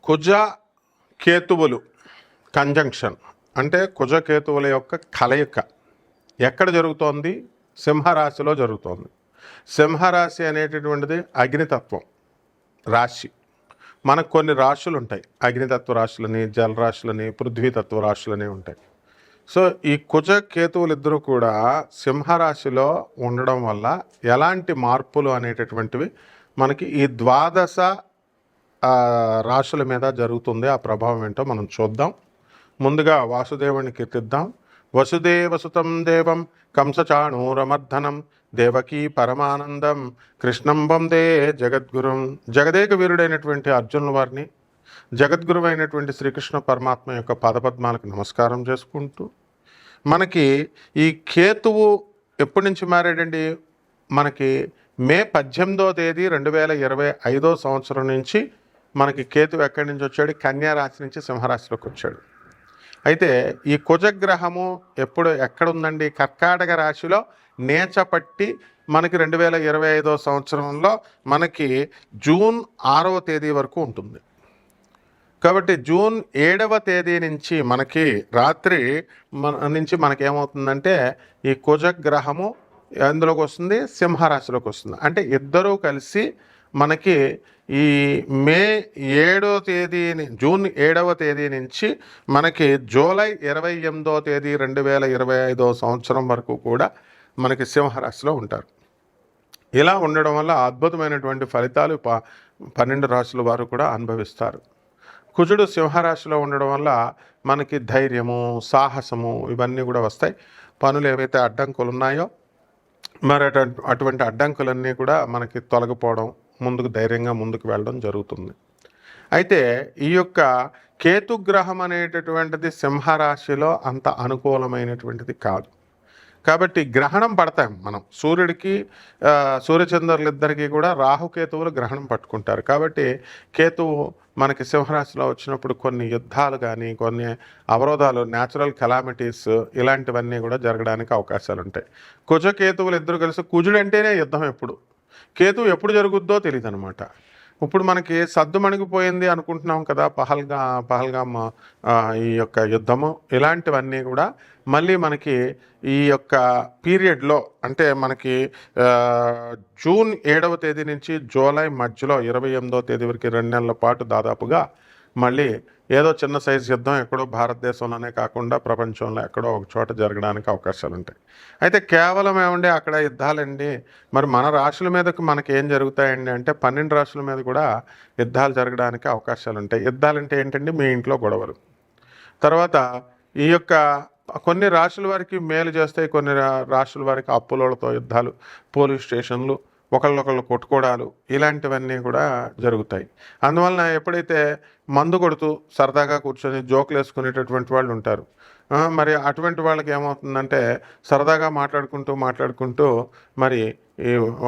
కుజ కేతువులు conjunction అంటే కుజ కేతువుల యొక్క కలయిక ఎక్కడ జరుగుతోంది? సింహరాశిలో జరుగుతోంది. సింహరాశి అనేటటువంటిది అగ్నితత్వం రాశి. మనకు కొన్ని రాశులు ఉంటాయి, అగ్నితత్వ రాశులని, జలరాశులని, పృథ్వీతత్వ రాశులని ఉంటాయి. సో ఈ కుజ కేతువులు ఇద్దరు కూడా సింహరాశిలో ఉండడం వల్ల ఎలాంటి మార్పులు అనేటటువంటివి మనకి ఈ ద్వాదశ రాశుల మీద జరుగుతుంది, ఆ ప్రభావం ఏంటో మనం చూద్దాం. ముందుగా వాసుదేవుని కీర్తిద్దాం. వసుదేవసుతం దేవం కంసచాణూరమర్ధనం దేవకీ పరమానందం కృష్ణం వందే జగద్గురుం. జగదేక వీరుడైనటువంటి అర్జునుల వారిని, జగద్గురు అయినటువంటి శ్రీకృష్ణ పరమాత్మ యొక్క పాదపద్మాలకు నమస్కారం చేసుకుంటూ, మనకి ఈ కేతువు ఎప్పటి నుంచి మారాడండి? మనకి మే 18వ తేదీ 2025 సంవత్సరం నుంచి మనకి కేతువు ఎక్కడి నుంచి వచ్చాడు? కన్యా రాశి నుంచి సింహరాశిలోకి వచ్చాడు. అయితే ఈ కుజగ్రహము ఎక్కడ ఉందండి? కర్కాటక రాశిలో నేచపట్టి మనకి 2025 సంవత్సరంలో మనకి జూన్ 6వ తేదీ వరకు ఉంటుంది. కాబట్టి జూన్ 7వ తేదీ నుంచి మనకి రాత్రి నుంచి మనకేమవుతుందంటే ఈ కుజగ్రహము ఎందులోకి వస్తుంది? సింహరాశిలోకి వస్తుంది. అంటే ఇద్దరూ కలిసి మనకి ఈ మే 7వ తేదీ జూన్ 7వ తేదీ నుంచి మనకి జూలై 28వ తేదీ 2025 సంవత్సరం వరకు కూడా మనకి సింహరాశిలో ఉంటారు. ఇలా ఉండడం వల్ల అద్భుతమైనటువంటి ఫలితాలు 12 రాశుల వారు కూడా అనుభవిస్తారు. కుజుడు సింహరాశిలో ఉండడం వల్ల మనకి ధైర్యము, సాహసము ఇవన్నీ కూడా వస్తాయి. పనులు ఏవైతే అడ్డంకులు ఉన్నాయో మరి అటువంటి అడ్డంకులన్నీ కూడా మనకి తొలగిపోవడం, ముందుకు ధైర్యంగా ముందుకు వెళ్ళడం జరుగుతుంది. అయితే ఈ యొక్క కేతుగ్రహం అనేటటువంటిది సింహరాశిలో అంత అనుకూలమైనటువంటిది కాదు. కాబట్టి గ్రహణం పడతాం మనం. సూర్యుడికి సూర్యచంద్రులిద్దరికీ కూడా రాహుకేతువులు గ్రహణం పట్టుకుంటారు. కాబట్టి కేతువు మనకి సింహరాశిలో వచ్చినప్పుడు కొన్ని యుద్ధాలు కానీ, కొన్ని అవరోధాలు, న్యాచురల్ కెలామిటీస్ ఇలాంటివన్నీ కూడా జరగడానికి అవకాశాలు ఉంటాయి. కుజకేతువులు ఇద్దరు కలిసి, కుజుడు అంటేనే యుద్ధం ఎప్పుడు, కేతువు ఎప్పుడు జరుగుద్దో తెలియదు అనమాట. ఇప్పుడు మనకి సద్దుమణిగిపోయింది అనుకుంటున్నాం కదా, పహల్గామ్ ఈ యొక్క యుద్ధము, ఇలాంటివన్నీ కూడా మళ్ళీ మనకి ఈ యొక్క పీరియడ్లో అంటే మనకి జూన్ 7వ తేదీ నుంచి జూలై మధ్యలో 28వ తేదీ వరకు 2 నెలల పాటు దాదాపుగా మళ్ళీ ఏదో చిన్న సైజు యుద్ధం ఎక్కడో భారతదేశంలోనే కాకుండా ప్రపంచంలో ఎక్కడో ఒక చోట జరగడానికి అవకాశాలు ఉంటాయి. అయితే కేవలం ఏమండి అక్కడ యుద్ధాలండి, మరి మన రాశుల మీదకి మనకి ఏం జరుగుతాయండి అంటే 12 రాశుల మీద కూడా యుద్ధాలు జరగడానికి అవకాశాలు ఉంటాయి. యుద్ధాలంటే ఏంటండి? మీ ఇంట్లో గొడవలు. తర్వాత ఈ యొక్క కొన్ని రాశుల వారికి మేలు చేస్తాయి, కొన్ని రాశుల వారికి అప్పులతో యుద్ధాలు, పోలీస్ స్టేషన్లు, ఒకళ్ళొకళ్ళు కొట్టుకోవడాలు, ఇలాంటివన్నీ కూడా జరుగుతాయి. అందువలన ఎప్పుడైతే మందు కొడుతూ సరదాగా కూర్చొని జోకులు వేసుకునేటటువంటి వాళ్ళు ఉంటారు, మరి అటువంటి వాళ్ళకి ఏమవుతుందంటే సరదాగా మాట్లాడుకుంటూ మరి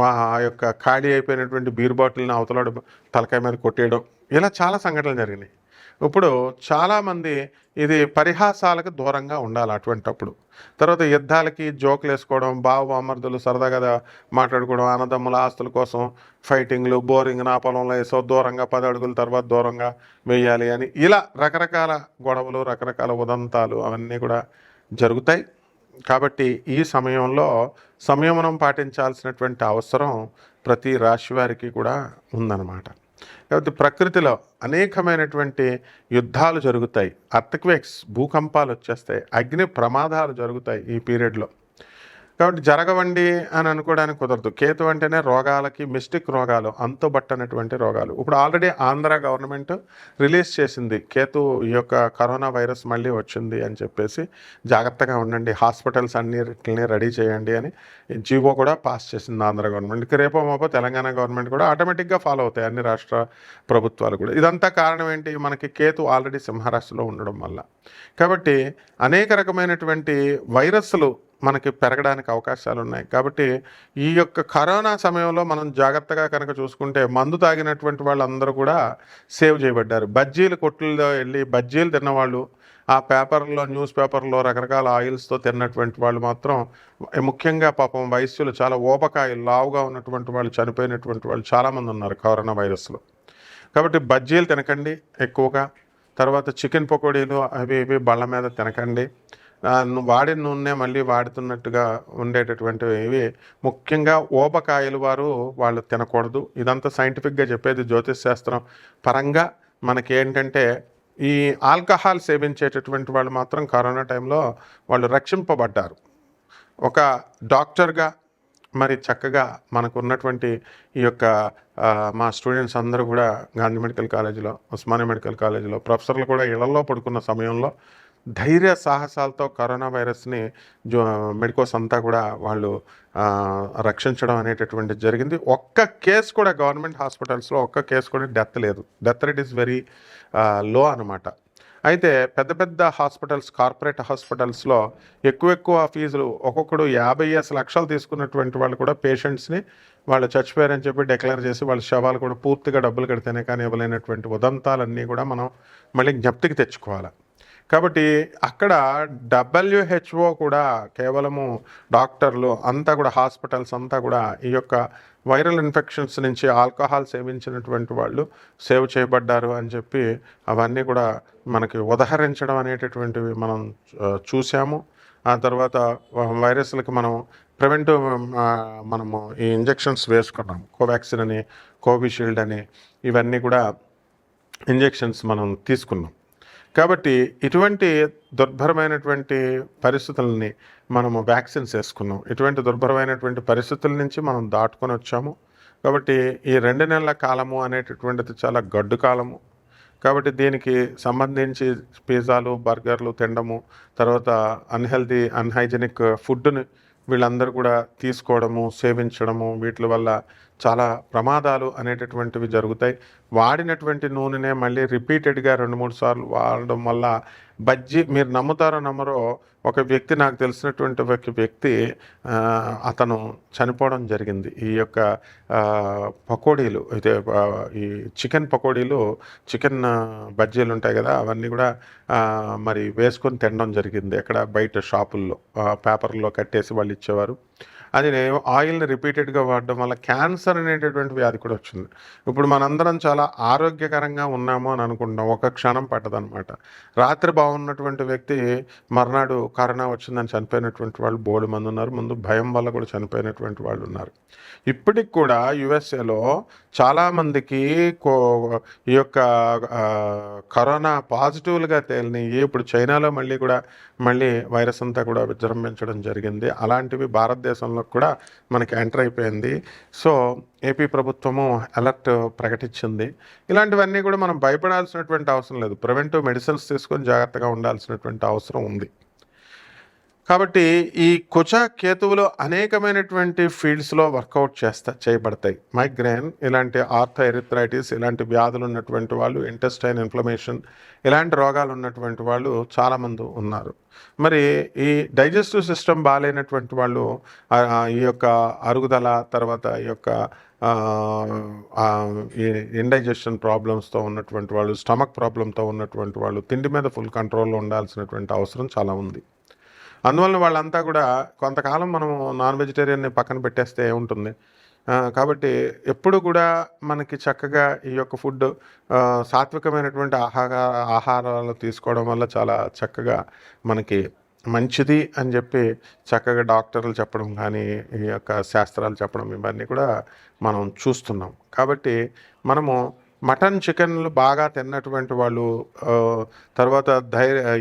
ఆ యొక్క ఖాళీ అయిపోయినటువంటి బీర్ బాటిల్ని అవతలాడు తలకాయ మీద కొట్టేయడం, ఇలా చాలా సంఘటనలు జరిగినాయి. ఇప్పుడు చాలామంది ఇది పరిహాసాలకు దూరంగా ఉండాలి అటువంటప్పుడు. తర్వాత యుద్ధాలకి జోకులు వేసుకోవడం, బామర్దులు సరదాగా మాట్లాడుకోవడం, అన్నదమ్ముల ఆస్తుల కోసం ఫైటింగ్లు, బోరింగ్ నా పొలంలో వేసో దూరంగా 10 అడుగుల తర్వాత దూరంగా వేయాలి అని, ఇలా రకరకాల గొడవలు, రకరకాల ఉదంతాలు అవన్నీ కూడా జరుగుతాయి. కాబట్టి ఈ సమయంలో సంయమనం పాటించాల్సినటువంటి అవసరం ప్రతి రాశి వారికి కూడా ఉందన్నమాట. కాబట్టి ప్రకృతిలో అనేకమైనటువంటి యుద్ధాలు జరుగుతాయి, అర్త్క్వేక్స్ భూకంపాలు వచ్చేస్తాయి, అగ్ని ప్రమాదాలు జరుగుతాయి ఈ పీరియడ్లో. కాబట్టి జరగవండి అని అనుకోవడానికి కుదరదు. కేతు అంటేనే రోగాలకి, మిస్టిక్ రోగాలు, అంతుబట్టనటువంటి రోగాలు. ఇప్పుడు ఆల్రెడీ ఆంధ్ర గవర్నమెంట్ రిలీజ్ చేసింది, కేతు ఈ యొక్క కరోనా వైరస్ మళ్ళీ వచ్చింది అని చెప్పేసి జాగ్రత్తగా ఉండండి, హాస్పిటల్స్ అన్నిటిని రెడీ చేయండి అని జీవో కూడా పాస్ చేసింది ఆంధ్ర గవర్నమెంట్. రేపో మాపో తెలంగాణ గవర్నమెంట్ కూడా ఆటోమేటిక్గా ఫాలో అవుతాయి, అన్ని రాష్ట్ర ప్రభుత్వాలు కూడా. ఇదంతా కారణం ఏంటి? మనకి కేతు ఆల్రెడీ సింహరాశిలో ఉండడం వల్ల. కాబట్టి అనేక రకమైనటువంటి వైరస్లు మనకి పెరగడానికి అవకాశాలు ఉన్నాయి. కాబట్టి ఈ యొక్క కరోనా సమయంలో మనం జాగ్రత్తగా కనుక చూసుకుంటే మందు తాగినటువంటి వాళ్ళందరూ కూడా సేవ్ చేయబడ్డారు. బజ్జీలు కొట్టుల్లో వెళ్ళి బజ్జీలు తిన్నవాళ్ళు, ఆ పేపర్లో, న్యూస్ పేపర్లో రకరకాల ఆయిల్స్తో తిన్నటువంటి వాళ్ళు మాత్రం, ముఖ్యంగా పాపం వయస్సులు, చాలా ఊబకాయలు, లావుగా ఉన్నటువంటి వాళ్ళు, చనిపోయినటువంటి వాళ్ళు చాలామంది ఉన్నారు కరోనా వైరస్లో. కాబట్టి బజ్జీలు తినకండి ఎక్కువగా. తర్వాత చికెన్ పకోడీలు అవి ఇవి బళ్ళ మీద తినకండి. వాడిన నూనె మళ్ళీ వాడుతున్నట్టుగా ఉండేటటువంటివి ఇవి. ముఖ్యంగా ఊబకాయలు వాళ్ళు తినకూడదు. ఇదంతా సైంటిఫిక్గా చెప్పేది జ్యోతిష్ శాస్త్రం పరంగా. మనకేంటంటే ఈ ఆల్కహాల్ సేవించేటటువంటి వాళ్ళు మాత్రం కరోనా టైంలో వాళ్ళు రక్షింపబడ్డారు. ఒక డాక్టర్గా మరి చక్కగా మనకు ఉన్నటువంటి ఈ యొక్క మా స్టూడెంట్స్ అందరూ కూడా గాంధీ మెడికల్ కాలేజీలో, ఉస్మానియా మెడికల్ కాలేజీలో ప్రొఫెసర్లు కూడా ఇళ్లలో పడుకున్న సమయంలో ధైర్య సాహసాలతో కరోనా వైరస్ని మెడికోస్ అంతా కూడా వాళ్ళు రక్షించడం అనేటటువంటిది జరిగింది. ఒక్క కేసు కూడా గవర్నమెంట్ హాస్పిటల్స్లో ఒక్క కేసు కూడా డెత్ లేదు. Death rate is very low అనమాట. అయితే పెద్ద పెద్ద హాస్పిటల్స్, కార్పొరేట్ హాస్పిటల్స్లో ఎక్కువ ఫీజులు, ఒక్కొక్కడు 50 లక్షలు తీసుకున్నటువంటి వాళ్ళు కూడా పేషెంట్స్ని వాళ్ళు చచ్చిపోయారని చెప్పి డిక్లేర్ చేసి వాళ్ళ శవాలు కూడా పూర్తిగా డబ్బులు కడితేనే కానీ ఇవ్వలేనటువంటి ఉదంతాలన్నీ కూడా మనం మళ్ళీ జ్ఞప్తికి తెచ్చుకోవాలి. కాబట్టి అక్కడ WHO కూడా కేవలము డాక్టర్లు అంతా కూడా, హాస్పిటల్స్ అంతా కూడా ఈ యొక్క వైరల్ ఇన్ఫెక్షన్స్ నుంచి ఆల్కహాల్ సేవించినటువంటి వాళ్ళు సేవ్ చేయబడ్డారు అని చెప్పి అవన్నీ కూడా మనకి ఉదహరించడం అనేటటువంటివి మనం చూసాము. ఆ తర్వాత వైరస్లకి మనం ప్రివెంటివ్ మనము ఈ ఇంజెక్షన్స్ వేసుకున్నాం. కోవాక్సిన్ అని, కోవిషీల్డ్ అని, ఇవన్నీ కూడా ఇంజెక్షన్స్ మనం తీసుకున్నాం. కాబట్టి ఇటువంటి దుర్భరమైనటువంటి పరిస్థితులని మనము వ్యాక్సిన్స్ వేసుకున్నాం. ఇటువంటి దుర్భరమైనటువంటి పరిస్థితుల నుంచి మనం దాటుకొని వచ్చాము. కాబట్టి ఈ 2 నెలల కాలము అనేటటువంటిది చాలా గడ్డు కాలము. కాబట్టి దీనికి సంబంధించి పిజ్జాలు, బర్గర్లు తినడము, తర్వాత అన్హైజెనిక్ ఫుడ్ని వీళ్ళందరూ కూడా తీసుకోవడము, సేవించడము, వీటి వల్ల చాలా ప్రమాదాలు అనేటటువంటివి జరుగుతాయి. వాడినటువంటి నూనెనే మళ్ళీ రిపీటెడ్గా 2-3 సార్లు వాడడం వల్ల మీరు నమ్ముతారో నమ్మరో, ఒక వ్యక్తి, నాకు తెలిసినటువంటి ఒక వ్యక్తి అతను చనిపోవడం జరిగింది. ఈ యొక్క పకోడీలు అయితే ఈ చికెన్ పకోడీలు, చికెన్ బజ్జీలు ఉంటాయి కదా, అవన్నీ కూడా మరి వేసుకొని తినడం జరిగింది. ఎక్కడ బయట షాపుల్లో పేపర్లో కట్టేసి వాళ్ళు ఇచ్చేవారు. అది ఆయిల్ని రిపీటెడ్గా వాడడం వల్ల క్యాన్సర్ అనేటటువంటి వ్యాధి కూడా వచ్చింది. ఇప్పుడు మనందరం చాలా ఆరోగ్యకరంగా ఉన్నాము అని అనుకుంటాం, ఒక క్షణం పట్టదనమాట. రాత్రి బాగున్నటువంటి వ్యక్తి మర్నాడు కరోనా వచ్చిందని చనిపోయినటువంటి వాళ్ళు బోడు మంది ఉన్నారు. ముందు భయం వల్ల కూడా చనిపోయినటువంటి వాళ్ళు ఉన్నారు. ఇప్పటికి కూడా యుఎస్ఏలో చాలామందికి ఈ యొక్క కరోనా పాజిటివ్లుగా తేలినాయి. ఇప్పుడు చైనాలో మళ్ళీ వైరస్ అంతా కూడా విజృంభించడం జరిగింది. అలాంటివి భారతదేశంలో కూడా మనకి ఎంటర్ అయిపోయింది. సో ఏపీ ప్రభుత్వము అలర్ట్ ప్రకటించింది. ఇలాంటివన్నీ కూడా మనం భయపడాల్సినటువంటి అవసరం లేదు. ప్రివెంటివ్ మెడిసిన్స్ తీసుకొని జాగ్రత్తగా ఉండాల్సినటువంటి అవసరం ఉంది. కాబట్టి ఈ కుజ కేతువులు అనేకమైనటువంటి ఫీల్డ్స్లో వర్కౌట్ చేయబడతాయి. మైగ్రేన్, ఇలాంటి ఆర్థోఎరిథ్రైటిస్, ఇలాంటి వ్యాధులు ఉన్నటువంటి వాళ్ళు, ఇంటెస్టైన్ ఇన్ఫ్లమేషన్, ఇలాంటి రోగాలు ఉన్నటువంటి వాళ్ళు చాలామంది ఉన్నారు. మరి ఈ డైజెస్టివ్ సిస్టమ్ బాగాలేనటువంటి వాళ్ళు, ఈ యొక్క అరుగుదల, తర్వాత ఈ యొక్క ఈ ఇండైజెషన్ ప్రాబ్లమ్స్తో ఉన్నటువంటి వాళ్ళు, స్టమక్ ప్రాబ్లంతో ఉన్నటువంటి వాళ్ళు తిండి మీద ఫుల్ కంట్రోల్లో ఉండాల్సినటువంటి అవసరం చాలా ఉంది. అందువలన వాళ్ళంతా కూడా కొంతకాలం మనం నాన్ వెజిటేరియన్ని పక్కన పెట్టేస్తే ఉంటుంది. కాబట్టి ఎప్పుడు కూడా మనకి చక్కగా ఈ యొక్క ఫుడ్, సాత్వికమైనటువంటి ఆహారాలు తీసుకోవడం వల్ల చాలా చక్కగా మనకి మంచిది అని చెప్పి చక్కగా డాక్టర్లు చెప్పడం కానీ, ఈ యొక్క శాస్త్రాలు చెప్పడం, ఇవన్నీ కూడా మనం చూస్తున్నాం. కాబట్టి మనము మటన్, చికెన్లు బాగా తిన్నటువంటి వాళ్ళు, తర్వాత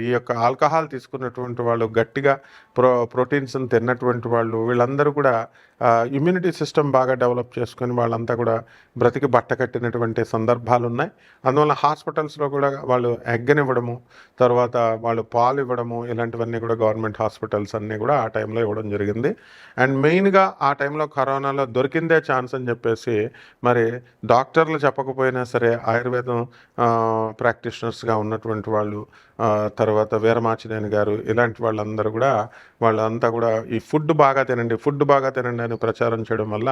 ఈ యొక్క ఆల్కహాల్ తీసుకున్నటువంటి వాళ్ళు, గట్టిగా ప్రోటీన్స్ని తిన్నటువంటి వాళ్ళు, వీళ్ళందరూ కూడా ఇమ్యూనిటీ సిస్టమ్ బాగా డెవలప్ చేసుకొని వాళ్ళంతా కూడా బ్రతికి బట్ట కట్టినటువంటి సందర్భాలు ఉన్నాయి. అందువల్ల హాస్పిటల్స్లో కూడా వాళ్ళు ఎగ్ని ఇవ్వడము, తర్వాత వాళ్ళు పాలు ఇవ్వడము, ఇలాంటివన్నీ కూడా గవర్నమెంట్ హాస్పిటల్స్ అన్నీ కూడా ఆ టైంలో ఇవ్వడం జరిగింది. అండ్ మెయిన్గా ఆ టైంలో కరోనాలో దొరికిందే ఛాన్స్ అని చెప్పేసి మరి డాక్టర్లు చెప్పకపోయినా సరే ఆయుర్వేదం ప్రాక్టీషనర్స్గా ఉన్నటువంటి వాళ్ళు, తర్వాత వీరమాచినేని గారు, ఇలాంటి వాళ్ళంతా కూడా ఈ ఫుడ్ బాగా తినండి అని ప్రచారం చేయడం వల్ల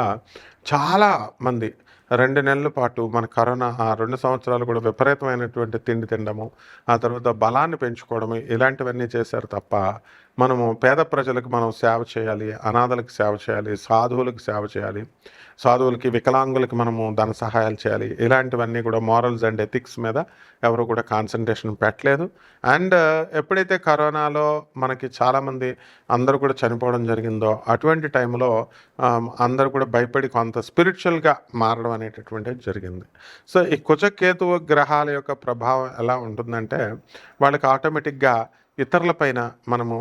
చాలా మంది 2 నెలల పాటు మన కరోనా ఆ 2 సంవత్సరాలు కూడా విపరీతమైనటువంటి తిండి తినడము, ఆ తర్వాత బలాన్ని పెంచుకోవడము ఇలాంటివన్నీ చేశారు తప్ప, మనము పేద ప్రజలకు మనం సేవ చేయాలి, అనాథలకు సేవ చేయాలి, సాధువులకు సేవ చేయాలి, సాధువులకి, వికలాంగులకి మనము ధన సహాయాలు చేయాలి, ఇలాంటివన్నీ కూడా మోరల్స్ అండ్ ఎథిక్స్ మీద ఎవరు కూడా కాన్సన్ట్రేషన్ పెట్టలేదు. అండ్ ఎప్పుడైతే కరోనాలో మనకి చాలామంది అందరూ కూడా చనిపోవడం జరిగిందో అటువంటి టైంలో అందరూ కూడా భయపడి కొంత స్పిరిచువల్గా మారడం అనేటటువంటిది జరిగింది. సో ఈ కుజకేతువు గ్రహాల యొక్క ప్రభావం ఎలా ఉంటుందంటే వాళ్ళకి ఆటోమేటిక్గా ఇతరుల పైన మనము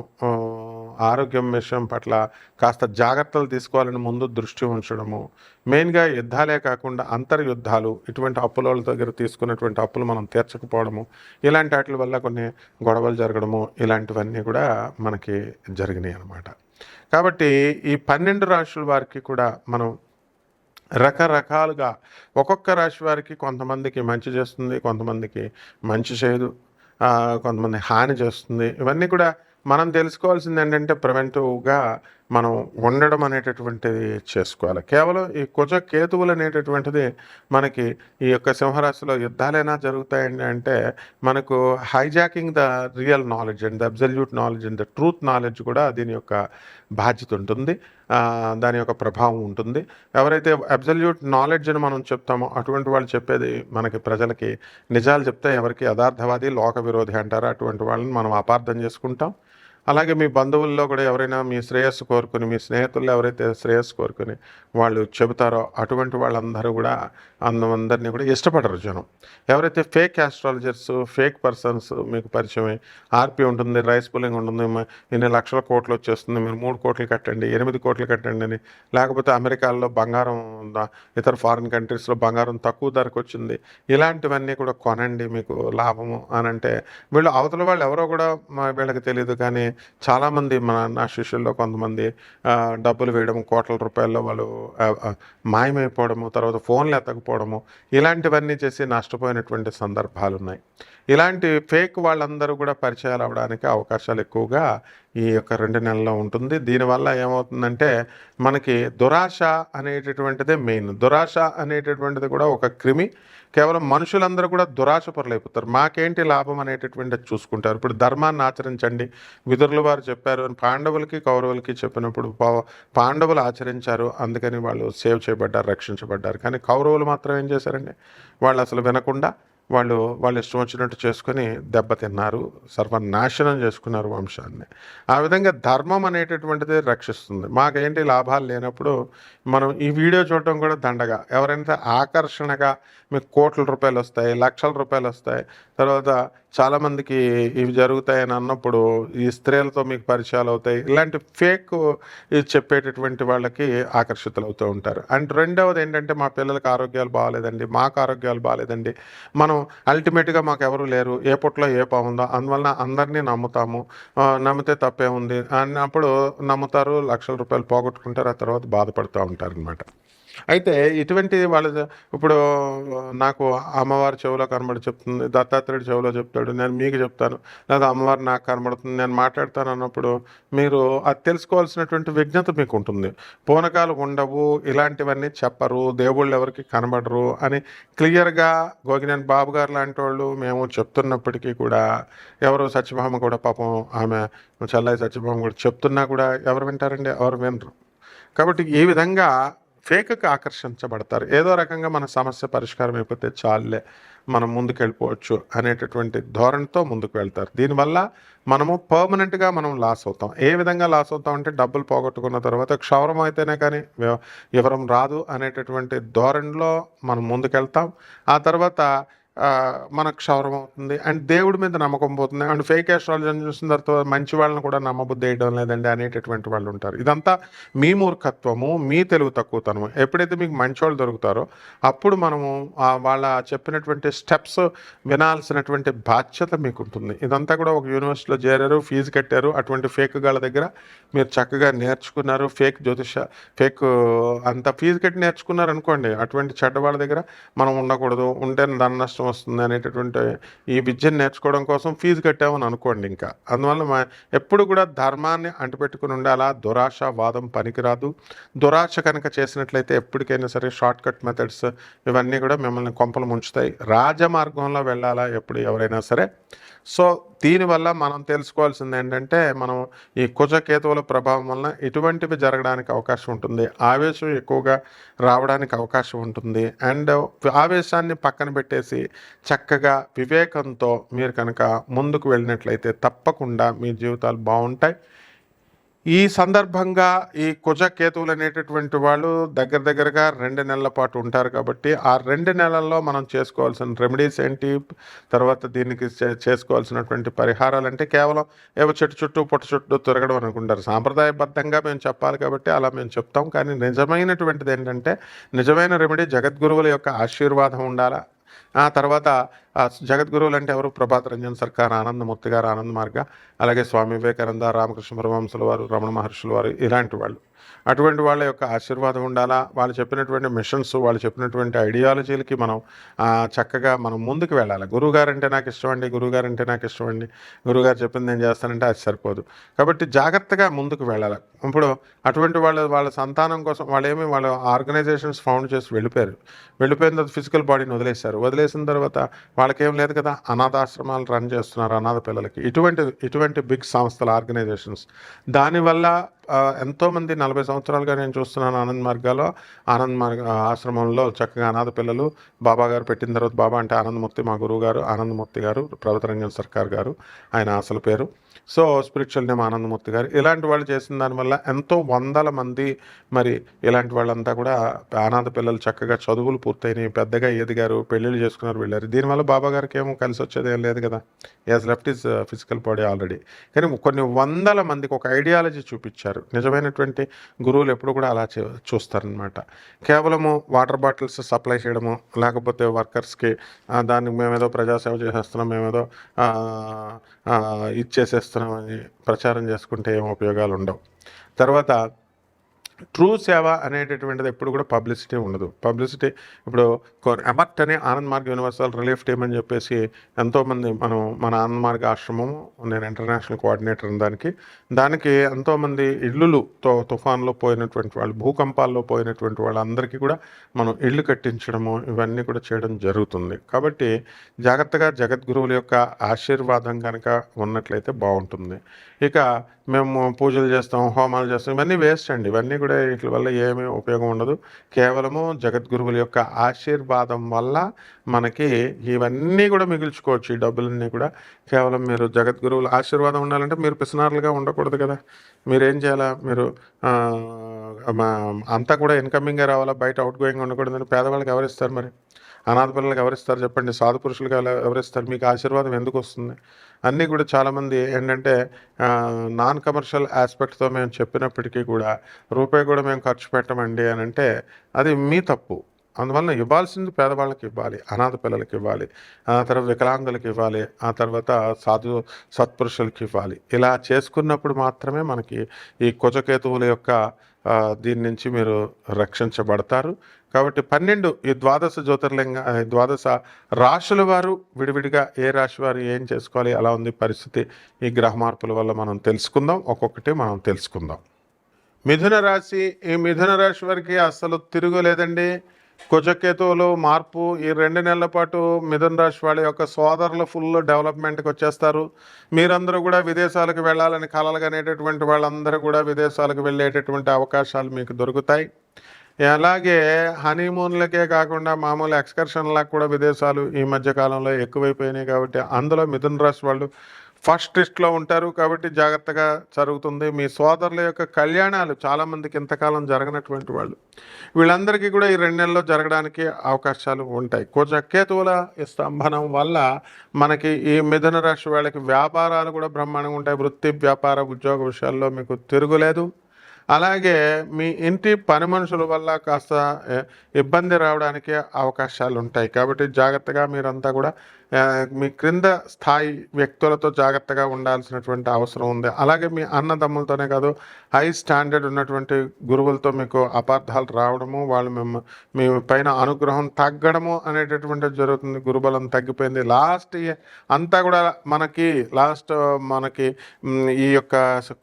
ఆరోగ్యం విషయం పట్ల కాస్త జాగ్రత్తలు తీసుకోవాలని ముందు దృష్టి ఉంచడము, మెయిన్గా యుద్ధాలే కాకుండా అంతర్యుద్ధాలు, ఇటువంటి అప్పుల వాళ్ళ దగ్గర తీసుకున్నటువంటి అప్పులు మనం తీర్చకపోవడము, ఇలాంటి వాటి వల్ల కొన్ని గొడవలు జరగడము, ఇలాంటివన్నీ కూడా మనకి జరిగినాయి అన్నమాట. కాబట్టి ఈ 12 రాశుల వారికి కూడా మనం రకరకాలుగా ఒక్కొక్క రాశి వారికి కొంతమందికి మంచి చేస్తుంది, కొంతమందికి మంచి చేయదు, కొంతమంది హాని చేస్తుంది. ఇవన్నీ కూడా మనం తెలుసుకోవాల్సింది ఏంటంటే ప్రివెంటివ్గా మనం ఉండడం అనేటటువంటిది చేసుకోవాలి. కేవలం ఈ కుజ కేతువులు అనేటటువంటిది మనకి ఈ యొక్క సింహరాశిలో యుద్ధాలైనా జరుగుతాయండి అంటే మనకు hijacking the real knowledge and the absolute knowledge and the truth knowledge కూడా దీని యొక్క బాధ్యత ఉంటుంది, దాని యొక్క ప్రభావం ఉంటుంది. ఎవరైతే అబ్సల్యూట్ నాలెడ్జ్ అని మనం చెప్తామో అటువంటి వాళ్ళు చెప్పేది మనకి ప్రజలకి నిజాలు చెప్తే ఎవరికి యథార్థవాది, లోక విరోధి అంటారో అటువంటి వాళ్ళని మనం అపార్థం చేసుకుంటాం. అలాగే మీ బంధువుల్లో కూడా ఎవరైనా మీ శ్రేయస్సు కోరుకుని, మీ స్నేహితుల్లో ఎవరైతే శ్రేయస్సు కోరుకుని వాళ్ళు చెబుతారో అటువంటి వాళ్ళందరూ కూడా అందరినీ కూడా ఇష్టపడరు జనం. ఎవరైతే ఫేక్ ఆస్ట్రాలజర్స్, ఫేక్ పర్సన్స్ మీకు పరిచయమై ఆర్పి ఉంటుంది, రైస్ పుల్లింగ్ ఉంటుంది, ఇన్ని లక్షల కోట్లు వచ్చేస్తుంది, మీరు 3 కోట్లు కట్టండి, 8 కోట్లు కట్టండి అని, లేకపోతే అమెరికాలో బంగారం, ఇతర ఫారిన్ కంట్రీస్లో బంగారం తక్కువ ధరకు వచ్చింది, ఇలాంటివన్నీ కూడా కొనండి మీకు లాభము అని అంటే వీళ్ళు అవతల వాళ్ళు ఎవరో కూడా వీళ్ళకి తెలియదు. కానీ చాలామంది నా శిష్యుల్లో కొంతమంది డబ్బులు వేయడం, కోట్ల రూపాయల్లో వాళ్ళు మాయమైపోవడము, తర్వాత ఫోన్లు ఎత్తకపోవడము, ఇలాంటివన్నీ చేసి నష్టపోయినటువంటి సందర్భాలు ఉన్నాయి. ఇలాంటి ఫేక్ వాళ్ళందరూ కూడా పరిచయాలు అవ్వడానికి అవకాశాలు ఎక్కువగా ఈ యొక్క 2 నెలల్లో ఉంటుంది. దీనివల్ల ఏమవుతుందంటే మనకి దురాశ అనేటటువంటిదే మెయిన్. దురాశ అనేటటువంటిది కూడా ఒక క్రిమి. కేవలం మనుషులందరూ కూడా దురాశ పరులైపోతారు. మాకేంటి లాభం అనేటటువంటిది చూసుకుంటారు. ఇప్పుడు ధర్మాన్ని ఆచరించండి, విదురుల వారు చెప్పారు అని పాండవులకి, కౌరవులకి చెప్పినప్పుడు పాండవులు ఆచరించారు, అందుకని వాళ్ళు సేవ్ చేయబడ్డారు, రక్షించబడ్డారు. కానీ కౌరవులు మాత్రం ఏం చేశారండి, వాళ్ళు అసలు వినకుండా వాళ్ళు ఇష్టం వచ్చినట్టు చేసుకొని దెబ్బతిన్నారు, సర్వనాశనం చేసుకున్నారు వంశాన్ని. ఆ విధంగా ధర్మం అనేటటువంటిది రక్షిస్తుంది. మాకేంటి లాభాలు లేనప్పుడు మనం ఈ వీడియో చూడటం కూడా దండగా. ఎవరైనా ఆకర్షణగా మీకు కోట్ల రూపాయలు వస్తాయి, లక్షల రూపాయలు వస్తాయి, తర్వాత చాలామందికి ఇవి జరుగుతాయని అన్నప్పుడు ఈ స్త్రీలతో మీకు పరిచయాలు అవుతాయి, ఇలాంటి ఫేక్ చెప్పేటటువంటి వాళ్ళకి ఆకర్షితులు అవుతూ ఉంటారు. అండ్ రెండవది ఏంటంటే మా పిల్లలకి ఆరోగ్యాలు బాగాలేదండి, మాకు ఆరోగ్యాలు బాగాలేదండి, మనం అల్టిమేట్గా మాకు ఎవరు లేరు, ఏ పుట్లో ఏ పావుందో, అందువలన అందరినీ నమ్ముతాము, నమ్మితే తప్పే ఉంది అన్నప్పుడు నమ్ముతారు, లక్షల రూపాయలు పోగొట్టుకుంటారు, ఆ తర్వాత బాధపడుతూ ఉంటారు అనమాట. అయితే ఇటువంటి వాళ్ళ ఇప్పుడు నాకు అమ్మవారి చెవిలో కనబడి చెప్తుంది, దత్తాత్రేయుడు చెవిలో చెప్తాడు, నేను మీకు చెప్తాను, లేదా అమ్మవారు నాకు కనబడుతుంది, నేను మాట్లాడతాను అన్నప్పుడు మీరు అది తెలుసుకోవాల్సినటువంటి విజ్ఞత మీకు ఉంటుంది. పూనకాలు ఉండవు, ఇలాంటివన్నీ చెప్పరు, దేవుళ్ళు ఎవరికి కనబడరు అని క్లియర్గా గోగినేని బాబు గారు లాంటి వాళ్ళు మేము చెప్తున్నప్పటికీ కూడా ఎవరు, సత్యభామ కూడా పాపం ఆమె చెల్లై సత్యభామ కూడా చెప్తున్నా కూడా ఎవరు వింటారండి, ఎవరు వినరు. కాబట్టి ఈ విధంగా ఫేక్కి ఆకర్షించబడతారు. ఏదో రకంగా మన సమస్య పరిష్కారం అయిపోతే చాలులే, మనం ముందుకు వెళ్ళిపోవచ్చు అనేటటువంటి ధోరణితో ముందుకు వెళ్తారు. దీనివల్ల మనము పర్మనెంట్గా మనం లాస్ అవుతాం. ఏ విధంగా లాస్ అవుతాం అంటే డబ్బులు పోగొట్టుకున్న తర్వాత క్షౌరం అయితేనే కానీ వివరం రాదు అనేటటువంటి ధోరణిలో మనం ముందుకెళ్తాం. ఆ తర్వాత మనకు క్షౌరం అవుతుంది అండ్ దేవుడి మీద నమ్మకం పోతుంది. అండ్ ఫేక్ ఆస్ట్రాలజీని చూసిన తర్వాత మంచి వాళ్ళని కూడా నమ్మబుద్ధి వేయడం లేదండి అనేటటువంటి వాళ్ళు ఉంటారు. ఇదంతా మీ మూర్ఖత్వము, మీ తెలుగు తక్కువతనము. ఎప్పుడైతే మీకు మంచి వాళ్ళు దొరుకుతారో అప్పుడు మనము వాళ్ళ చెప్పినటువంటి స్టెప్స్ వినాల్సినటువంటి బాధ్యత మీకు ఉంటుంది. ఇదంతా కూడా ఒక యూనివర్సిటీలో చేరారు, ఫీజు కట్టారు, అటువంటి ఫేక్ గాళ్ళ దగ్గర మీరు చక్కగా నేర్చుకున్నారు, ఫేక్ ఫేక్ అంత ఫీజు కట్టి నేర్చుకున్నారు అనుకోండి, అటువంటి చెడ్డ వాళ్ళ దగ్గర మనం ఉండకూడదు, ఉంటే ధన నష్టం అవకాశం వస్తుంది అనేటటువంటి ఈ విద్యను నేర్చుకోవడం కోసం ఫీజు కట్టామని అనుకోండి. ఇంకా అందువల్ల ఎప్పుడు కూడా ధర్మాన్ని అంటిపెట్టుకుని ఉండాలా. దురాశ వాదం పనికిరాదు. దురాశ కనుక చేసినట్లయితే ఎప్పటికైనా సరే షార్ట్ కట్ మెథడ్స్ ఇవన్నీ కూడా మిమ్మల్ని కొంపలు ముంచుతాయి. రాజమార్గంలో వెళ్ళాలా ఎప్పుడు ఎవరైనా సరే. సో దీనివల్ల మనం తెలుసుకోవాల్సింది ఏంటంటే, మనం ఈ కుజకేతువుల ప్రభావం వలన ఇటువంటివి జరగడానికి అవకాశం ఉంటుంది. ఆవేశం ఎక్కువగా రావడానికి అవకాశం ఉంటుంది. అండ్ ఆవేశాన్ని పక్కన పెట్టేసి చక్కగా వివేకంతో మీరు కనుక ముందుకు వెళ్ళినట్లయితే తప్పకుండా మీ జీవితాలు బాగుంటాయి. ఈ సందర్భంగా ఈ కుజకేతువులు అనేటటువంటి వాళ్ళు దగ్గరగా 2 నెలల పాటు ఉంటారు. కాబట్టి ఆ 2 నెలల్లో మనం చేసుకోవాల్సిన రెమెడీస్ ఏంటి, తర్వాత దీనికి చేసుకోవాల్సినటువంటి పరిహారాలు అంటే కేవలం ఏవో చెట్టు చుట్టూ పుట్ట చుట్టూ తిరగడం అనుకుంటారు. సాంప్రదాయబద్ధంగా మేము చెప్పాలి కాబట్టి అలా మేము చెప్తాం. కానీ నిజమైనటువంటిది ఏంటంటే, నిజమైన రెమెడీ జగద్గురువుల యొక్క ఆశీర్వాదం ఉండాలా. ఆ తర్వాత జగద్గురువులు అంటే ఎవరు? ప్రభాత్ రంజన్ సర్కార్, ఆనందమూర్తి గారు, ఆనంద మార్గ, అలాగే స్వామి వివేకానంద, రామకృష్ణ పరమహంసుల వారు, రమణ మహర్షుల వారు, ఇలాంటి వాళ్ళు. అటువంటి వాళ్ళ యొక్క ఆశీర్వాదం ఉండాలా. వాళ్ళు చెప్పినటువంటి మిషన్స్, వాళ్ళు చెప్పినటువంటి ఐడియాలజీలకి మనం చక్కగా మనం ముందుకు వెళ్ళాలి. గురువుగారు అంటే నాకు ఇష్టం అండి, గురువుగారు అంటే నాకు ఇష్టం అండి, గురువుగారు చెప్పింది నేను చేస్తానంటే అది సరిపోదు. కాబట్టి జాగ్రత్తగా ముందుకు వెళ్ళాలి. ఇప్పుడు అటువంటి వాళ్ళ సంతానం కోసం వాళ్ళ ఆర్గనైజేషన్స్ ఫౌండ్ చేసి వెళ్ళిపోయిన తర్వాత ఫిజికల్ బాడీని వదిలేసిన తర్వాత వాళ్ళకేం లేదు కదా, అనాథాశ్రమాలు రన్ చేస్తున్నారు అనాథ పిల్లలకి. ఇటువంటి బిగ్ సంస్థల ఆర్గనైజేషన్స్. దానివల్ల ఎంతోమంది 40 సంవత్సరాలుగా నేను చూస్తున్నాను ఆనంద్ మార్గ ఆశ్రమంలో చక్కగా అనాథ పిల్లలు బాబా గారు పెట్టిన తర్వాత, బాబా అంటే ఆనందమూర్తి, మా గురువు గారు ఆనందమూర్తి గారు, ప్రభాత్ రంజన్ సర్కార్ గారు ఆయన అసలు పేరు. సో స్పిరిచువల్ నేమ్ ఆనందమూర్తి గారు. ఇలాంటి వాళ్ళు చేసిన దానివల్ల ఎంతో వందల మంది మరి ఇలాంటి వాళ్ళంతా కూడా అనాథ పిల్లలు చక్కగా చదువులు పూర్తయినాయి, పెద్దగా ఎదిగారు, పెళ్ళిళ్ళు చేసుకున్నారు, వెళ్ళారు. దీనివల్ల బాబా గారికి ఏమో కలిసి వచ్చేది ఏం లేదు కదా. As left is physical body already. కానీ కొన్ని వందల మందికి ఒక ఐడియాలజీ చూపించారు. నిజమైనటువంటి గురువులు ఎప్పుడు కూడా అలా చూస్తారనమాట. కేవలము వాటర్ బాటిల్స్ సప్లై చేయడము, లేకపోతే వర్కర్స్కి దానికి మేమేదో ప్రజాసేవ చేసేస్తున్నాం, మేమేదో ఇచ్చేసేస్తున్నామని ప్రచారం చేసుకుంటే ఏం ఉపయోగాలు ఉండవు. తర్వాత ట్రూ సేవ అనేటటువంటిది ఎప్పుడు కూడా పబ్లిసిటీ ఉండదు. పబ్లిసిటీ ఇప్పుడు ఎమర్ట్ అని ఆనంద్ మార్గ యూనివర్సల్ రిలీఫ్ టీమ్ అని చెప్పేసి ఎంతోమంది మన ఆనంద్ మార్గ ఆశ్రమము, నేను ఇంటర్నేషనల్ కోఆర్డినేటర్ దానికి ఎంతోమంది ఇళ్ళు తుఫాన్లో పోయినటువంటి వాళ్ళు, భూకంపాల్లో పోయినటువంటి వాళ్ళందరికీ కూడా మనం ఇళ్ళు కట్టించడము ఇవన్నీ కూడా చేయడం జరుగుతుంది. కాబట్టి జాగ్రత్తగా జగద్గురువుల యొక్క ఆశీర్వాదం కనుక ఉన్నట్లయితే బాగుంటుంది. ఇక మేము పూజలు చేస్తాం, హోమాలు చేస్తాం, ఇవన్నీ వేస్ట్ అండి. ఇవన్నీ కూడా వీటి వల్ల ఏమీ ఉపయోగం ఉండదు. కేవలము జగద్గురువుల యొక్క ఆశీర్వాదం వల్ల మనకి ఇవన్నీ కూడా మిగిల్చుకోవచ్చు. ఈ డబ్బులన్నీ కూడా కేవలం మీరు జగద్గురువుల ఆశీర్వాదం ఉండాలంటే మీరు పిసినారులుగా ఉండకూడదు కదా. మీరేం చేయాలా? మీరు అంతా కూడా ఇన్కమింగే రావాలా, బయట అవుట్ గోయింగ్ ఉండకూడదని పేదవాళ్ళకి ఎవరిస్తారు? మరి అనాథ పిల్లలకి ఎవరిస్తారు చెప్పండి? సాధు పురుషులకి ఎవరిస్తారు? మీకు ఆశీర్వాదం ఎందుకు వస్తుంది? అన్నీ కూడా చాలామంది ఏంటంటే నాన్ కమర్షియల్ ఆస్పెక్ట్తో మేము చెప్పినప్పటికీ కూడా రూపాయి కూడా మేము ఖర్చు పెట్టమండి అని అంటే అది మీ తప్పు. అందువలన ఇవ్వాల్సింది పేదవాళ్ళకి ఇవ్వాలి, అనాథ పిల్లలకి ఇవ్వాలి, ఆ తర్వాత వికలాంగులకి ఇవ్వాలి, ఆ తర్వాత సత్పురుషులకి ఇవ్వాలి. ఇలా చేసుకున్నప్పుడు మాత్రమే మనకి ఈ కుజకేతువుల యొక్క దీని నుంచి మీరు రక్షించబడతారు. కాబట్టి 12 ఈ ద్వాదశ రాశుల వారు విడివిడిగా ఏ రాశి వారు ఏం చేసుకోవాలి, అలా ఉంది పరిస్థితి. ఈ గ్రహ మార్పుల వల్ల మనం తెలుసుకుందాం, ఒక్కొక్కటి మనం తెలుసుకుందాం. మిథున రాశి. ఈ మిథున రాశి వారికి అసలు తిరుగులేదండి. కుజకేతువులు మార్పు ఈ 2 నెలల పాటు మిథున రాశి వాళ్ళ యొక్క సోదరులు ఫుల్ డెవలప్మెంట్కి వచ్చేస్తారు. మీరందరూ కూడా విదేశాలకు వెళ్ళాలని కలలుగనేటటువంటి వాళ్ళందరూ కూడా విదేశాలకు వెళ్ళేటటువంటి అవకాశాలు మీకు దొరుకుతాయి. అలాగే హనీమూన్లకే కాకుండా మామూలు ఎక్స్కర్షన్లకు కూడా విదేశాలు ఈ మధ్య కాలంలో ఎక్కువైపోయినాయి. కాబట్టి అందులో మిథున రాశి వాళ్ళు ఫస్ట్ లిస్ట్లో ఉంటారు. కాబట్టి జాగ్రత్తగా జరుగుతుంది. మీ సోదరుల యొక్క కళ్యాణాలు చాలామందికి ఇంతకాలం జరగనటువంటి వాళ్ళు, వీళ్ళందరికీ కూడా ఈ 2 నెలల్లో జరగడానికి అవకాశాలు ఉంటాయి. కుజకేతువుల స్తంభనం వల్ల మనకి ఈ మిథున రాశి వాళ్ళకి వ్యాపారాలు కూడా బ్రహ్మాండంగా ఉంటాయి. వృత్తి, వ్యాపార, ఉద్యోగ విషయాల్లో మీకు తిరుగులేదు. అలాగే మీ ఇంటి పని మనుషుల వల్ల కాస్త ఇబ్బంది రావడానికి అవకాశాలు ఉంటాయి. కాబట్టి జాగ్రత్తగా మీరంతా కూడా మీ క్రింద స్థాయి వ్యక్తులతో జాగ్రత్తగా ఉండాల్సినటువంటి అవసరం ఉంది. అలాగే మీ అన్నదమ్ములతోనే కాదు, హై స్టాండర్డ్ ఉన్నటువంటి గురువులతో మీకు అపార్థాలు రావడము, వాళ్ళు మీ పైన అనుగ్రహం తగ్గడము అనేటటువంటిది జరుగుతుంది. గురుబలం తగ్గిపోయింది. అంతా కూడా మనకి ఈ యొక్క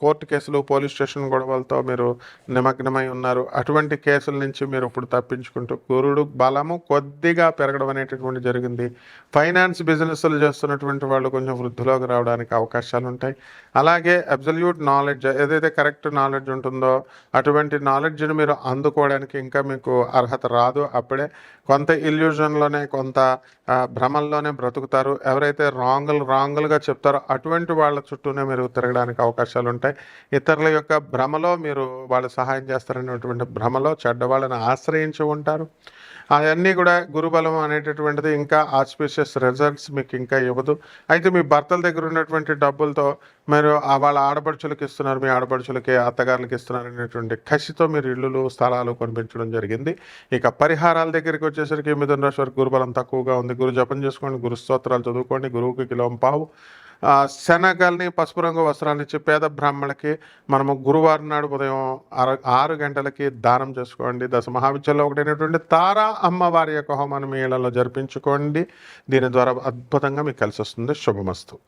కోర్టు కేసులు, పోలీస్ స్టేషన్ గొడవలతో మీరు నిమగ్నమై ఉన్నారు. అటువంటి కేసుల నుంచి మీరు ఇప్పుడు తప్పించుకుంటూ గురుడు బలము కొద్దిగా పెరగడం అనేటటువంటి జరిగింది. ఫైనాన్స్ బిజినెస్లు చేస్తున్నటువంటి వాళ్ళు కొంచెం వృద్ధిలోకి రావడానికి అవకాశాలు ఉంటాయి. అలాగే అబ్సల్యూట్ నాలెడ్జ్, ఏదైతే కరెక్ట్ నాలెడ్జ్ ఉంటుందో అటువంటి నాలెడ్జ్ని మీరు అందుకోవడానికి ఇంకా మీకు అర్హత రాదు. అప్పుడే కొంత ఇల్యూజన్లోనే, కొంత భ్రమల్లోనే బ్రతుకుతారు. ఎవరైతే రాంగులుగా చెప్తారో అటువంటి వాళ్ళ చుట్టూనే మీరు తిరగడానికి అవకాశాలు ఉంటాయి. ఇతరుల యొక్క భ్రమలో మీరు వాళ్ళు సహాయం చేస్తారనేటువంటి భ్రమలో చెడ్డవాళ్ళని ఆశ్రయించి ఉంటారు. అవన్నీ కూడా గురుబలం అనేటటువంటిది ఇంకా ఆస్పిషియస్ రిజల్ట్స్ మీకు ఇంకా ఇవ్వదు. అయితే మీ భర్తల దగ్గర ఉన్నటువంటి డబ్బులతో మీరు వాళ్ళ ఆడపడుచులకు ఇస్తున్నారు, మీ ఆడపడుచులకి, అత్తగారులకి ఇస్తున్నారు అనేటువంటి కసితో మీరు ఇల్లులు, స్థలాలు కొనిపించడం జరిగింది. ఇక పరిహారాల దగ్గరికి వచ్చేసరికి మిథున రాశి వారికి గురుబలం తక్కువగా ఉంది. గురు జపం చేసుకోండి, గురు స్తోత్రాలు చదువుకోండి, గురువుకి కిలోంపావు శనగల్ని, పసుపు రంగు వస్త్రాలను ఇచ్చి పేద బ్రాహ్మణులకి మనము గురువారం నాడు ఉదయం 6 గంటలకి దానం చేసుకోండి. దశ మహావిద్యలో ఒకటైనటువంటి తారా అమ్మవారి యొక్క హోమాన్ని మీ ఇళ్లలో జరిపించుకోండి. దీని ద్వారా అద్భుతంగా మీకు కలిసి వస్తుంది. శుభమస్తు.